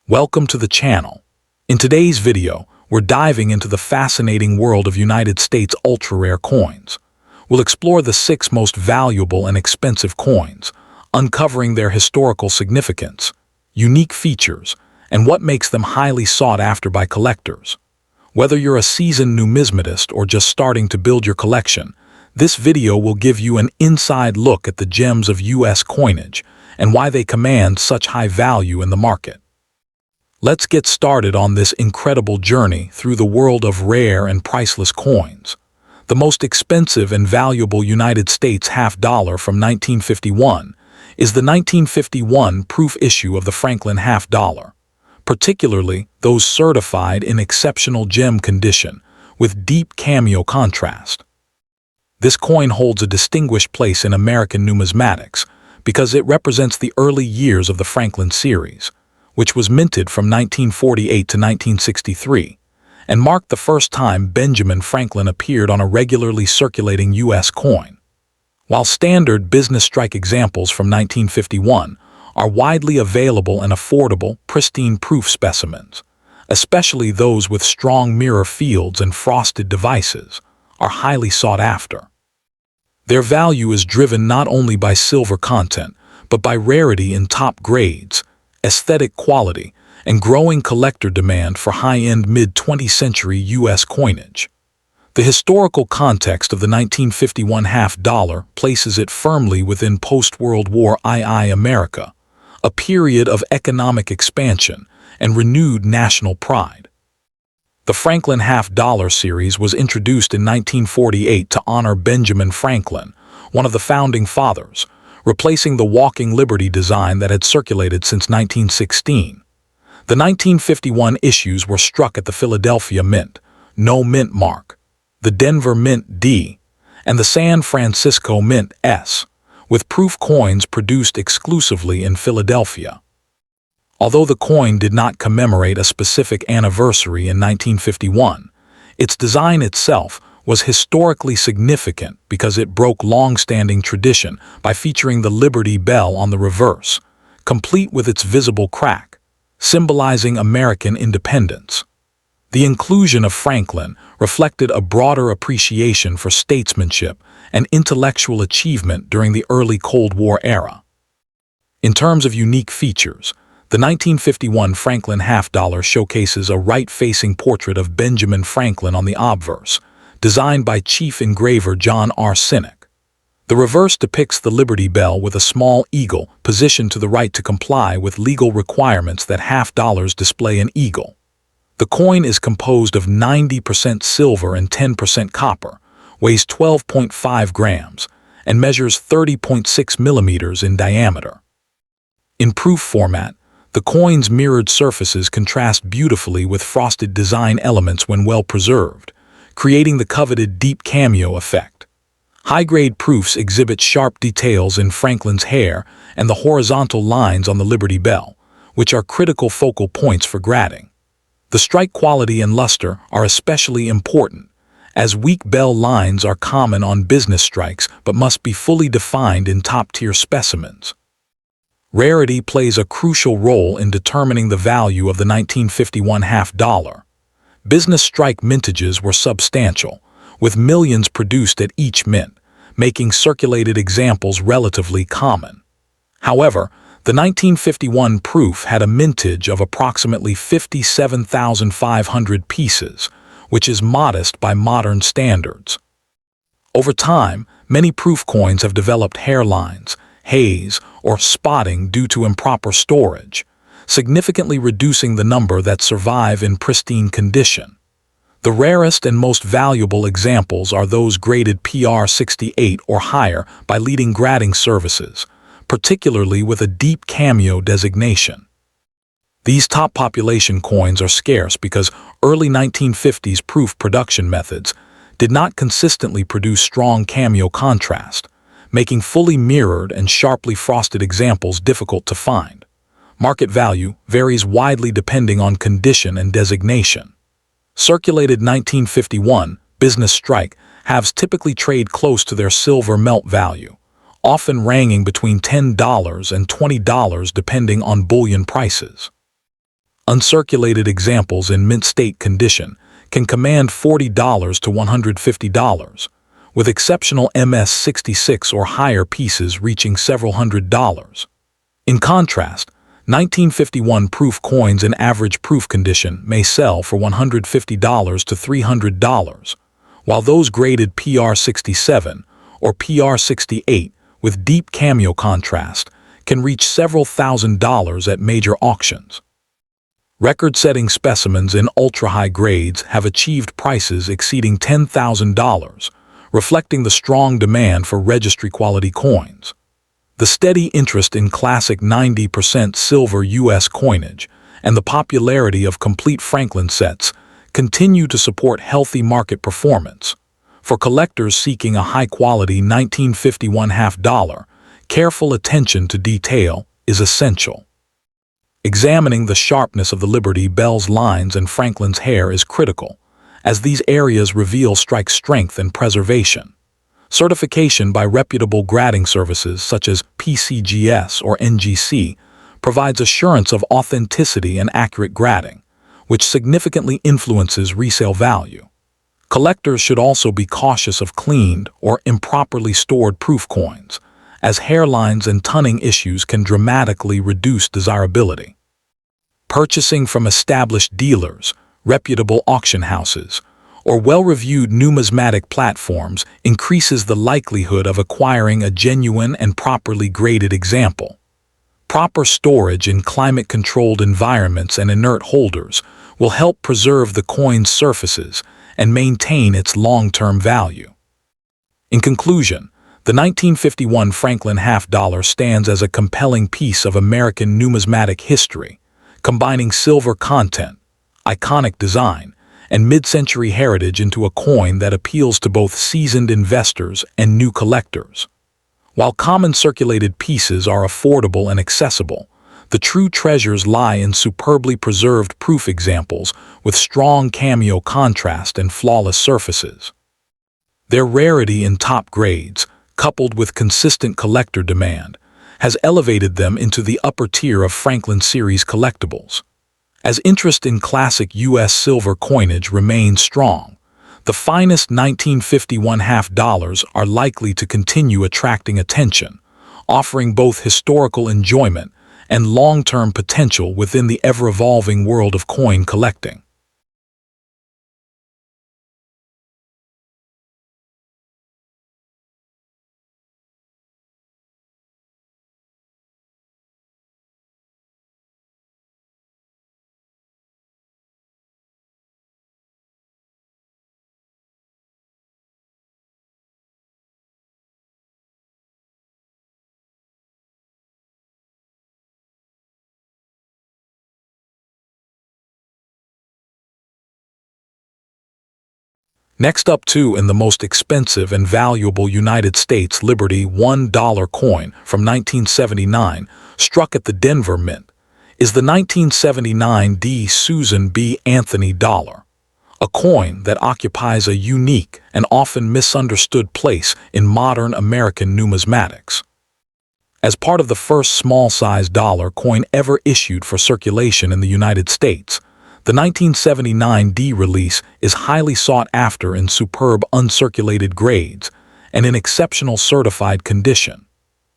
Welcome to the channel. In today's video, we're diving into the fascinating world of United States ultra-rare coins. We'll explore the 6 most valuable and expensive coins, uncovering their historical significance, unique features, and what makes them highly sought after by collectors. Whether you're a seasoned numismatist or just starting to build your collection, this video will give you an inside look at the gems of U.S. coinage and why they command such high value in the market. Let's get started on this incredible journey through the world of rare and priceless coins. The most expensive and valuable United States half-dollar from 1951 is the 1951 proof issue of the Franklin half-dollar, particularly those certified in exceptional gem condition with deep cameo contrast. This coin holds a distinguished place in American numismatics because it represents the early years of the Franklin series, which was minted from 1948 to 1963, and marked the first time Benjamin Franklin appeared on a regularly circulating U.S. coin. While standard business strike examples from 1951 are widely available and affordable, pristine proof specimens, especially those with strong mirror fields and frosted devices, are highly sought after. Their value is driven not only by silver content, but by rarity in top grades, aesthetic quality, and growing collector demand for high-end mid-20th century U.S. coinage. The historical context of the 1951 half-dollar places it firmly within post-World War II America, a period of economic expansion and renewed national pride. The Franklin half-dollar series was introduced in 1948 to honor Benjamin Franklin, one of the founding fathers, replacing the Walking Liberty design that had circulated since 1916. The 1951 issues were struck at the Philadelphia Mint, no mint mark, the Denver Mint D, and the San Francisco Mint S, with proof coins produced exclusively in Philadelphia. Although the coin did not commemorate a specific anniversary in 1951, its design itself was historically significant because it broke long-standing tradition by featuring the Liberty Bell on the reverse, complete with its visible crack, symbolizing American independence. The inclusion of Franklin reflected a broader appreciation for statesmanship and intellectual achievement during the early Cold War era. In terms of unique features, the 1951 Franklin half-dollar showcases a right-facing portrait of Benjamin Franklin on the obverse, designed by chief engraver John R. Sinek. The reverse depicts the Liberty Bell with a small eagle positioned to the right to comply with legal requirements that half-dollars display an eagle. The coin is composed of 90% silver and 10% copper, weighs 12.5 grams, and measures 30.6 millimeters in diameter. In proof format, the coin's mirrored surfaces contrast beautifully with frosted design elements when well preserved, creating the coveted deep cameo effect. High-grade proofs exhibit sharp details in Franklin's hair and the horizontal lines on the Liberty Bell, which are critical focal points for grading. The strike quality and luster are especially important, as weak bell lines are common on business strikes but must be fully defined in top-tier specimens. Rarity plays a crucial role in determining the value of the 1951 half-dollar. Business strike mintages were substantial, with millions produced at each mint, making circulated examples relatively common. However, the 1951 proof had a mintage of approximately 57,500 pieces, which is modest by modern standards. Over time, many proof coins have developed hairlines, haze, or spotting due to improper storage, significantly reducing the number that survive in pristine condition. The rarest and most valuable examples are those graded PR 68 or higher by leading grading services, particularly with a deep cameo designation. These top population coins are scarce because early 1950s proof production methods did not consistently produce strong cameo contrast, making fully mirrored and sharply frosted examples difficult to find. Market value varies widely depending on condition and designation. Circulated 1951 business strike halves typically trade close to their silver melt value, often ranging between $10 and $20 depending on bullion prices. Uncirculated examples in mint state condition can command $40 to $150, with exceptional MS-66 or higher pieces reaching several $100s. In contrast, 1951 proof coins in average proof condition may sell for $150 to $300, while those graded PR-67 or PR-68 with deep cameo contrast can reach several $1,000s at major auctions. Record-setting specimens in ultra-high grades have achieved prices exceeding $10,000, reflecting the strong demand for registry-quality coins. The steady interest in classic 90% silver U.S. coinage and the popularity of complete Franklin sets continue to support healthy market performance. For collectors seeking a high-quality 1951 half-dollar, careful attention to detail is essential. Examining the sharpness of the Liberty Bell's lines and Franklin's hair is critical, as these areas reveal strike strength and preservation. Certification by reputable grading services such as PCGS or NGC provides assurance of authenticity and accurate grading, which significantly influences resale value. Collectors should also be cautious of cleaned or improperly stored proof coins, as hairlines and tunning issues can dramatically reduce desirability. Purchasing from established dealers, reputable auction houses, or well-reviewed numismatic platforms increases the likelihood of acquiring a genuine and properly graded example. Proper storage in climate-controlled environments and inert holders will help preserve the coin's surfaces and maintain its long-term value. In conclusion, the 1951 Franklin half-dollar stands as a compelling piece of American numismatic history, combining silver content, iconic design, and mid-century heritage into a coin that appeals to both seasoned investors and new collectors. While common circulated pieces are affordable and accessible, the true treasures lie in superbly preserved proof examples with strong cameo contrast and flawless surfaces. Their rarity in top grades, coupled with consistent collector demand, has elevated them into the upper tier of Franklin series collectibles. As interest in classic U.S. silver coinage remains strong, the finest 1951 half-dollars are likely to continue attracting attention, offering both historical enjoyment and long-term potential within the ever-evolving world of coin collecting. Next up in the most expensive and valuable United States Liberty $1 coin from 1979, struck at the Denver Mint, is the 1979 D. Susan B. Anthony dollar, a coin that occupies a unique and often misunderstood place in modern American numismatics. As part of the first small-size dollar coin ever issued for circulation in the United States, the 1979 D release is highly sought after in superb uncirculated grades and in exceptional certified condition.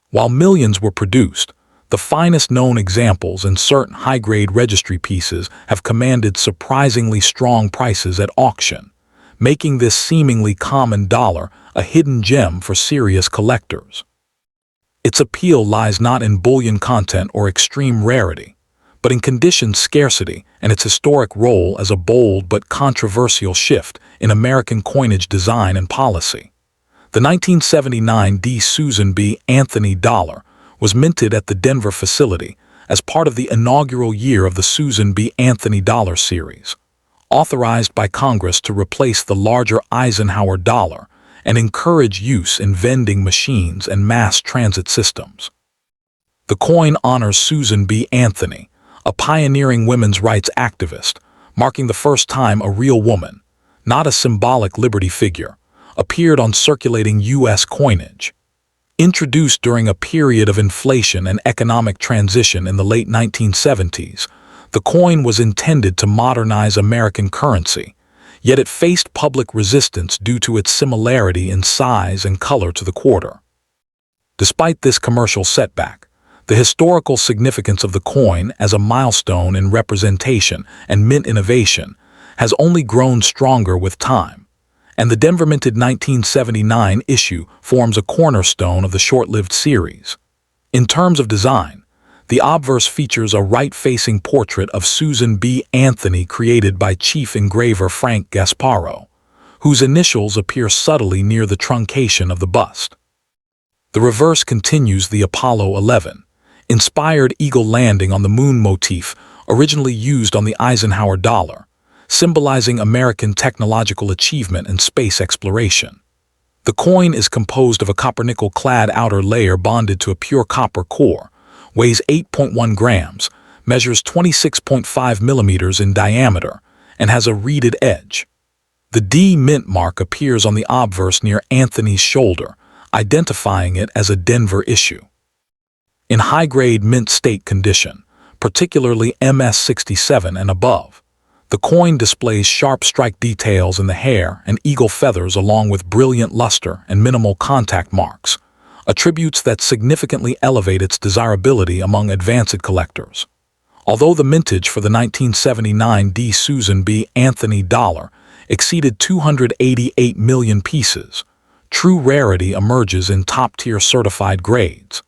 While millions were produced, the finest known examples and certain high-grade registry pieces have commanded surprisingly strong prices at auction, making this seemingly common dollar a hidden gem for serious collectors. Its appeal lies not in bullion content or extreme rarity, but in condition scarcity and its historic role as a bold but controversial shift in American coinage design and policy. The 1979 D. Susan B. Anthony dollar was minted at the Denver facility as part of the inaugural year of the Susan B. Anthony dollar series, authorized by Congress to replace the larger Eisenhower dollar and encourage use in vending machines and mass transit systems. The coin honors Susan B. Anthony, a pioneering women's rights activist, marking the first time a real woman, not a symbolic liberty figure, appeared on circulating U.S. coinage. Introduced during a period of inflation and economic transition in the late 1970s, The coin was intended to modernize American currency, yet it faced public resistance due to its similarity in size and color to the quarter. Despite this commercial setback, the historical significance of the coin as a milestone in representation and mint innovation has only grown stronger with time, and the Denver minted 1979 issue forms a cornerstone of the short-lived series. In terms of design, the obverse features a right-facing portrait of Susan B. Anthony created by chief engraver Frank Gasparo, whose initials appear subtly near the truncation of the bust. The reverse continues the Apollo 11, inspired eagle landing on the moon motif originally used on the Eisenhower dollar, symbolizing American technological achievement in space exploration. The coin is composed of a copper-nickel-clad outer layer bonded to a pure copper core, weighs 8.1 grams, measures 26.5 millimeters in diameter, and has a reeded edge. The D mint mark appears on the obverse near Anthony's shoulder, identifying it as a Denver issue. In high-grade mint state condition, particularly MS-67 and above, the coin displays sharp strike details in the hair and eagle feathers along with brilliant luster and minimal contact marks, attributes that significantly elevate its desirability among advanced collectors. Although the mintage for the 1979 D. Susan B. Anthony dollar exceeded 288 million pieces, true rarity emerges in top-tier certified grades.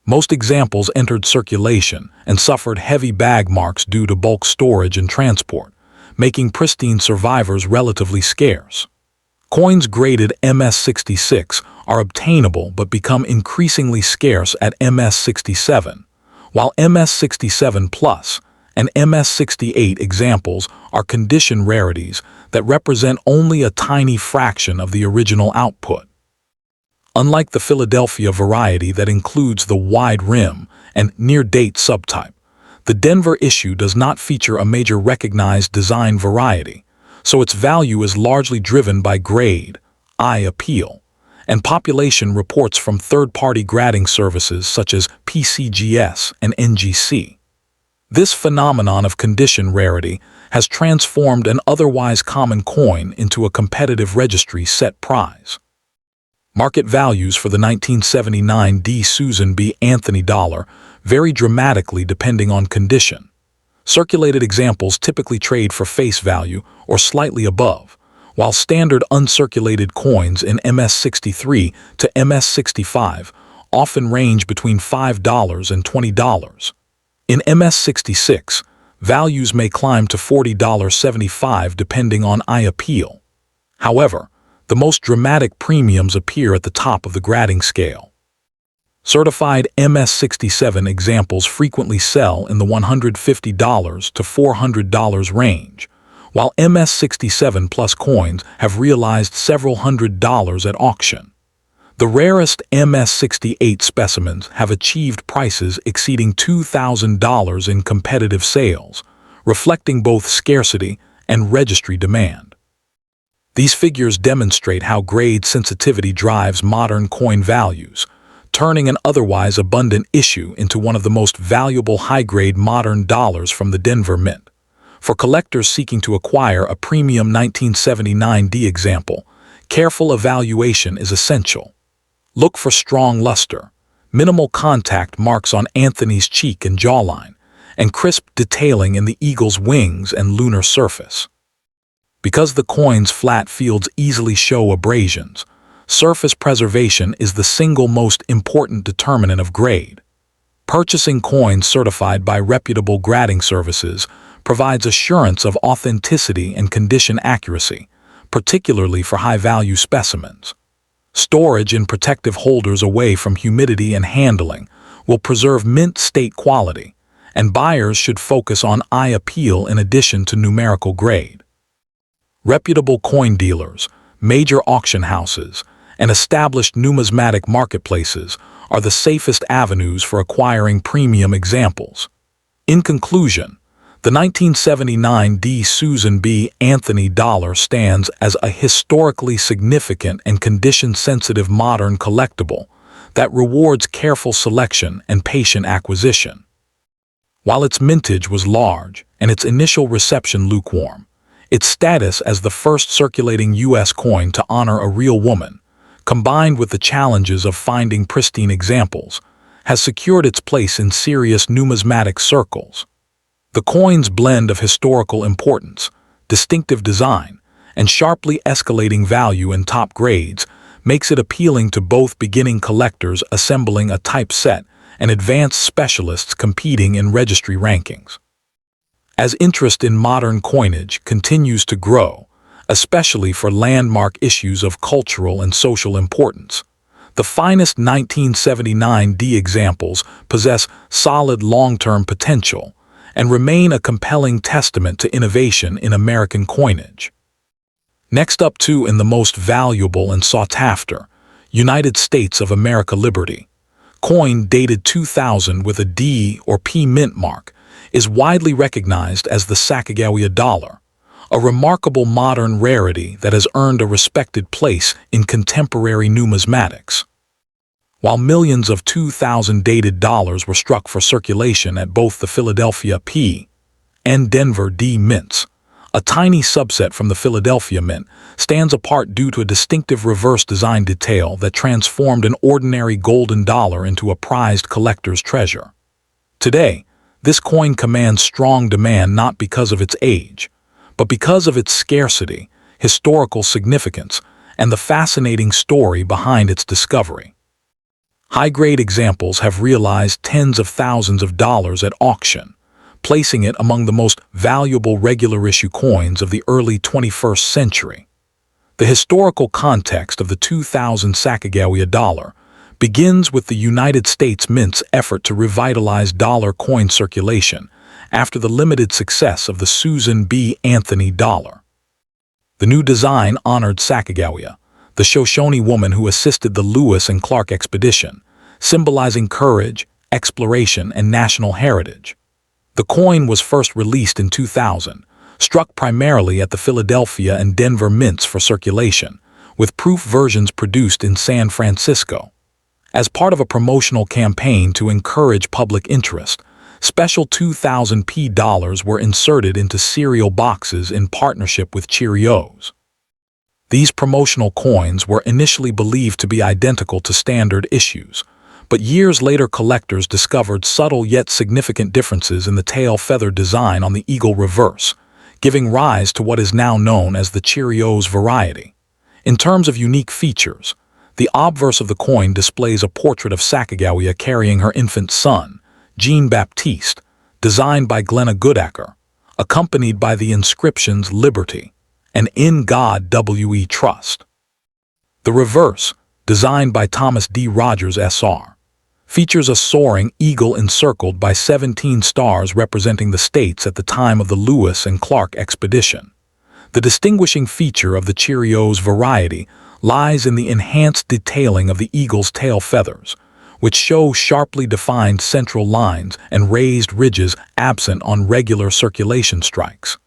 Most examples entered circulation and suffered heavy bag marks due to bulk storage and transport, making pristine survivors relatively scarce. Coins graded MS-66 are obtainable but become increasingly scarce at MS-67, while MS-67 Plus and MS-68 examples are condition rarities that represent only a tiny fraction of the original output. Unlike the Philadelphia variety that includes the wide rim and near-date subtype, the Denver issue does not feature a major recognized design variety, so its value is largely driven by grade, eye appeal, and population reports from third-party grading services such as PCGS and NGC. This phenomenon of condition rarity has transformed an otherwise common coin into a competitive registry set prize. Market values for the 1979 D. Susan B. Anthony dollar vary dramatically depending on condition. Circulated examples typically trade for face value or slightly above, while standard uncirculated coins in MS-63 to MS-65 often range between $5 and $20. In MS-66, values may climb to $40.75 depending on eye appeal. However, the most dramatic premiums appear at the top of the grading scale. Certified MS-67 examples frequently sell in the $150 to $400 range, while MS-67 Plus coins have realized several $100s at auction. The rarest MS-68 specimens have achieved prices exceeding $2,000 in competitive sales, reflecting both scarcity and registry demand. These figures demonstrate how grade sensitivity drives modern coin values, turning an otherwise abundant issue into one of the most valuable high-grade modern dollars from the Denver Mint. For collectors seeking to acquire a premium 1979 D example, careful evaluation is essential. Look for strong luster, minimal contact marks on Anthony's cheek and jawline, and crisp detailing in the eagle's wings and lunar surface. Because the coin's flat fields easily show abrasions, surface preservation is the single most important determinant of grade. Purchasing coins certified by reputable grading services provides assurance of authenticity and condition accuracy, particularly for high-value specimens. Storage in protective holders away from humidity and handling will preserve mint state quality, and buyers should focus on eye appeal in addition to numerical grade. Reputable coin dealers, major auction houses, and established numismatic marketplaces are the safest avenues for acquiring premium examples. In conclusion, the 1979 D. Susan B. Anthony dollar stands as a historically significant and condition-sensitive modern collectible that rewards careful selection and patient acquisition. While its mintage was large and its initial reception lukewarm, its status as the first circulating U.S. coin to honor a real woman, combined with the challenges of finding pristine examples, has secured its place in serious numismatic circles. The coin's blend of historical importance, distinctive design, and sharply escalating value in top grades makes it appealing to both beginning collectors assembling a typeset and advanced specialists competing in registry rankings. As interest in modern coinage continues to grow, especially for landmark issues of cultural and social importance, the finest 1979 D examples possess solid long-term potential and remain a compelling testament to innovation in American coinage. Next up in the most valuable and sought-after, United States of America Liberty. Coin dated 2000 with a D or P mint mark is widely recognized as the Sacagawea dollar, a remarkable modern rarity that has earned a respected place in contemporary numismatics. While millions of 2000 dated dollars were struck for circulation at both the Philadelphia P and Denver D mints, a tiny subset from the Philadelphia Mint stands apart due to a distinctive reverse design detail that transformed an ordinary golden dollar into a prized collector's treasure. Today, this coin commands strong demand not because of its age, but because of its scarcity, historical significance, and the fascinating story behind its discovery. High-grade examples have realized tens of thousands of dollars at auction, placing it among the most valuable regular-issue coins of the early 21st century. The historical context of the 2000 Sacagawea dollar begins with the United States Mint's effort to revitalize dollar coin circulation after the limited success of the Susan B. Anthony dollar. The new design honored Sacagawea, the Shoshone woman who assisted the Lewis and Clark expedition, symbolizing courage, exploration, and national heritage. The coin was first released in 2000, struck primarily at the Philadelphia and Denver mints for circulation, with proof versions produced in San Francisco. As part of a promotional campaign to encourage public interest, special 2000 P dollars were inserted into cereal boxes in partnership with Cheerios. These promotional coins were initially believed to be identical to standard issues, but years later collectors discovered subtle yet significant differences in the tail feather design on the eagle reverse, giving rise to what is now known as the Cheerios variety. In terms of unique features, the obverse of the coin displays a portrait of Sacagawea carrying her infant son, Jean-Baptiste, designed by Glenna Goodacker, accompanied by the inscriptions Liberty and In God We Trust. The reverse, designed by Thomas D. Rogers S.R., features a soaring eagle encircled by 17 stars representing the states at the time of the Lewis and Clark expedition. The distinguishing feature of the Cheerios variety lies in the enhanced detailing of the eagle's tail feathers, which show sharply defined central lines and raised ridges absent on regular circulation strikes.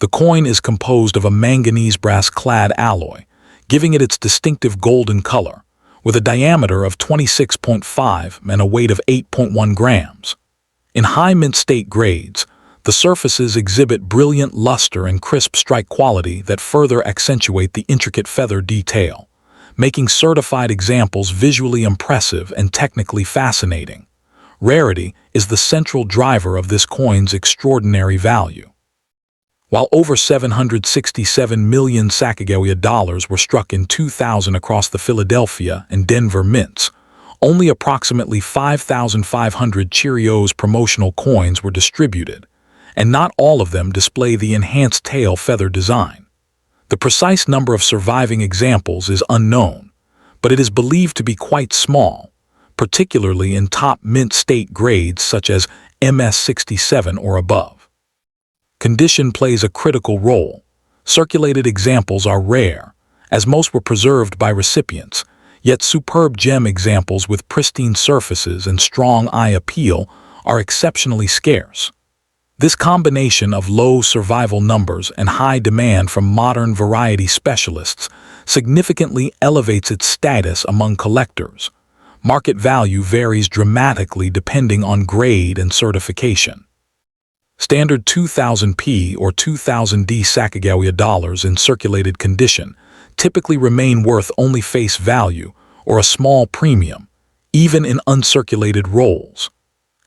The coin is composed of a manganese brass-clad alloy, giving it its distinctive golden color, with a diameter of 26.5 and a weight of 8.1 grams. In high mint state grades, the surfaces exhibit brilliant luster and crisp strike quality that further accentuate the intricate feather detail, making certified examples visually impressive and technically fascinating. Rarity is the central driver of this coin's extraordinary value. While over 767 million Sacagawea dollars were struck in 2000 across the Philadelphia and Denver mints, only approximately 5,500 Cheerios promotional coins were distributed, and not all of them display the enhanced tail feather design. The precise number of surviving examples is unknown, but it is believed to be quite small, particularly in top mint state grades such as MS67 or above. Condition plays a critical role. Circulated examples are rare, as most were preserved by recipients, yet superb gem examples with pristine surfaces and strong eye appeal are exceptionally scarce. This combination of low survival numbers and high demand from modern variety specialists significantly elevates its status among collectors, Market value varies dramatically depending on grade and certification. Standard 2000p or 2000D Sacagawea dollars in circulated condition typically remain worth only face value or a small premium, even in uncirculated rolls.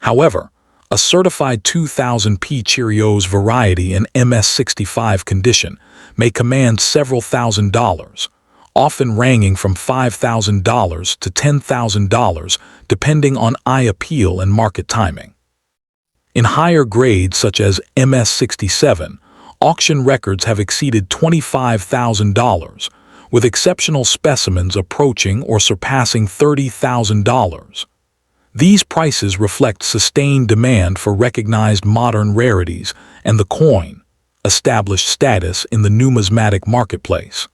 However, a certified 2000p Cheerios variety in MS65 condition may command several $1,000s, often ranging from $5,000 to $10,000 depending on eye appeal and market timing. In higher grades such as MS67, auction records have exceeded $25,000, with exceptional specimens approaching or surpassing $30,000. These prices reflect sustained demand for recognized modern rarities and the coin, established status in the numismatic marketplace.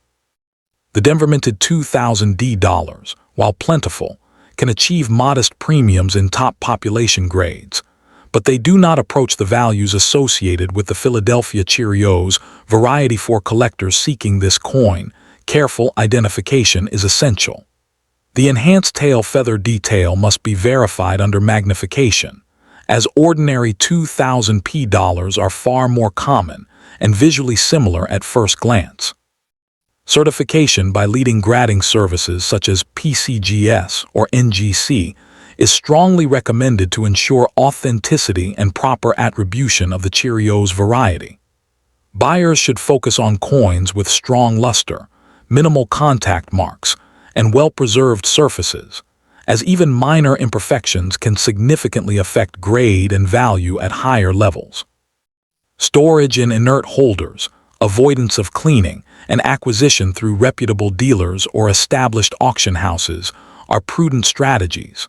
The Denver minted 2000D dollars, while plentiful, can achieve modest premiums in top population grades, but they do not approach the values associated with the Philadelphia Cheerios variety. For collectors seeking this coin, careful identification is essential. The enhanced tail feather detail must be verified under magnification, as ordinary 2000p dollars are far more common and visually similar at first glance. Certification by leading grading services such as PCGS or NGC is strongly recommended to ensure authenticity and proper attribution of the Cheerios variety. Buyers should focus on coins with strong luster, minimal contact marks, and well-preserved surfaces, as even minor imperfections can significantly affect grade and value at higher levels. Storage in inert holders, avoidance of cleaning, and acquisition through reputable dealers or established auction houses are prudent strategies.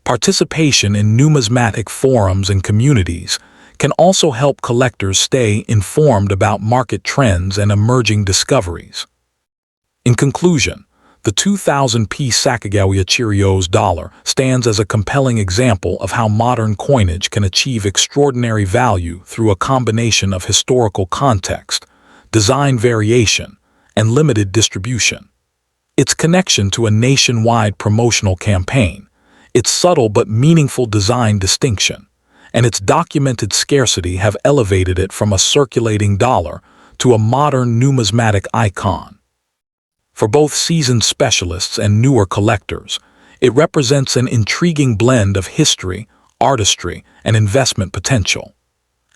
Participation in numismatic forums and communities can also help collectors stay informed about market trends and emerging discoveries. In conclusion, the 2000p Sacagawea Cheerios dollar stands as a compelling example of how modern coinage can achieve extraordinary value through a combination of historical context, design variation, and limited distribution. Its connection to a nationwide promotional campaign, its subtle but meaningful design distinction, and its documented scarcity have elevated it from a circulating dollar to a modern numismatic icon. For both seasoned specialists and newer collectors, it represents an intriguing blend of history, artistry, and investment potential.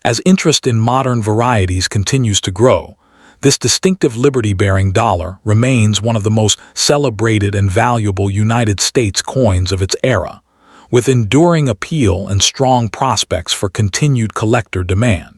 As interest in modern varieties continues to grow, this distinctive liberty-bearing dollar remains one of the most celebrated and valuable United States coins of its era, with enduring appeal and strong prospects for continued collector demand.